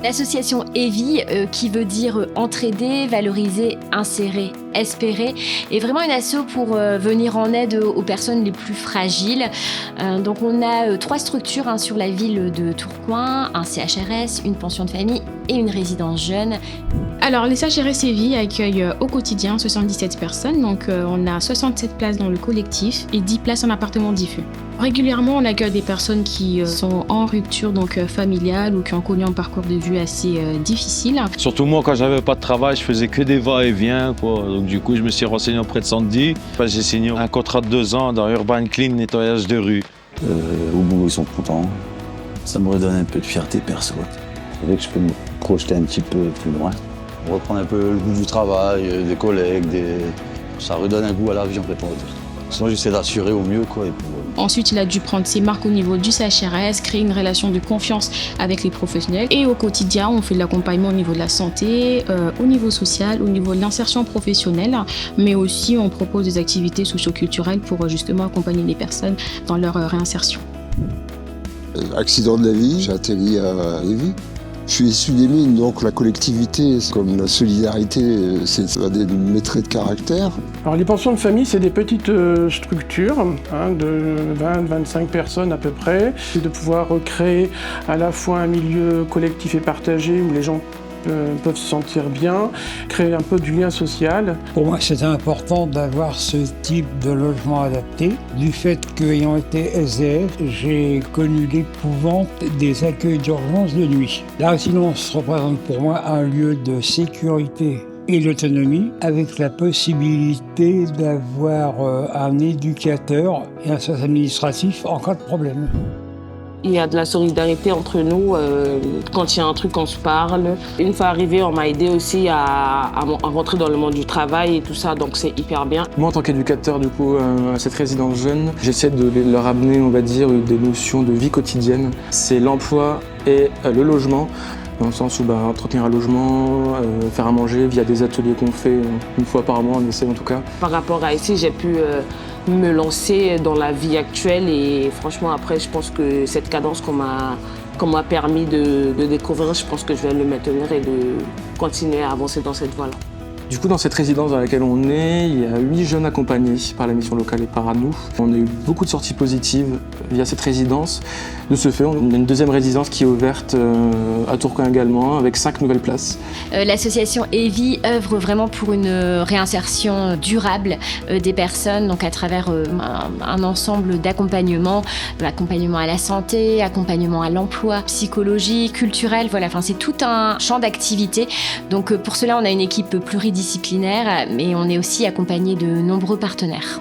L'association EVI, qui veut dire entraider, valoriser, insérer, espérer, est vraiment une asso pour venir en aide aux personnes les plus fragiles. Donc on a 3 structures sur la ville de Tourcoing, un CHRS, une pension de famille et une résidence jeune. Alors les CHRS EVI accueillent au quotidien 77 personnes, donc on a 67 places dans le collectif et 10 places en appartement diffus. Régulièrement, on accueille des personnes qui sont en rupture familiale ou qui ont connu un parcours de vie assez difficile. Surtout moi, quand j'avais pas de travail, je faisais que des va-et-vient, quoi. Donc du coup, je me suis renseigné auprès de Sandy. J'ai signé un contrat de 2 ans dans Urban Clean, nettoyage de rue. Au boulot, ils sont contents. Ça me redonne un peu de fierté perso. C'est vrai que je peux me projeter un petit peu plus loin. Reprendre un peu le goût du travail, des collègues, ça redonne un goût à la vie en fait. Sinon, j'essaie d'assurer au mieux, quoi. Ensuite, il a dû prendre ses marques au niveau du CHRS, créer une relation de confiance avec les professionnels. Et au quotidien, on fait de l'accompagnement au niveau de la santé, au niveau social, au niveau de l'insertion professionnelle, mais aussi on propose des activités socio-culturelles pour justement accompagner les personnes dans leur réinsertion. Accident de la vie, j'ai atterri à Lévis. Je suis issu des mines, donc la collectivité, comme la solidarité, c'est un de mes traits de caractère. Alors les pensions de famille, c'est des petites structures de 20-25 personnes à peu près. C'est de pouvoir créer à la fois un milieu collectif et partagé où les gens peuvent se sentir bien, créer un peu du lien social. Pour moi, c'est important d'avoir ce type de logement adapté. Du fait qu'ayant été SDF, j'ai connu l'épouvante des accueils d'urgence de nuit. La résidence représente pour moi un lieu de sécurité et d'autonomie, avec la possibilité d'avoir un éducateur et un service administratif en cas de problème. Il y a de la solidarité entre nous. Quand il y a un truc, on se parle. Une fois arrivé, on m'a aidé aussi à rentrer dans le monde du travail et tout ça, donc c'est hyper bien. Moi, en tant qu'éducateur, du coup, à cette résidence jeune, j'essaie de leur amener, on va dire, des notions de vie quotidienne. C'est l'emploi et le logement, dans le sens où entretenir un logement, faire à manger via des ateliers qu'on fait une fois par mois, on essaie en tout cas. Par rapport à ici, j'ai pu me lancer dans la vie actuelle et franchement après je pense que cette cadence qu'on m'a permis de découvrir, je pense que je vais le maintenir et de continuer à avancer dans cette voie-là. Du coup, dans cette résidence dans laquelle on est, il y a 8 jeunes accompagnés par la mission locale et par nous. On a eu beaucoup de sorties positives via cette résidence. De ce fait, on a une deuxième résidence qui est ouverte à Tourcoing également, avec 5 nouvelles places. L'association EVI œuvre vraiment pour une réinsertion durable des personnes, donc à travers un ensemble d'accompagnements, accompagnement à la santé, accompagnement à l'emploi, psychologie, culturel, voilà, enfin c'est tout un champ d'activité. Donc pour cela, on a une équipe pluridisciplinaire, mais on est aussi accompagné de nombreux partenaires.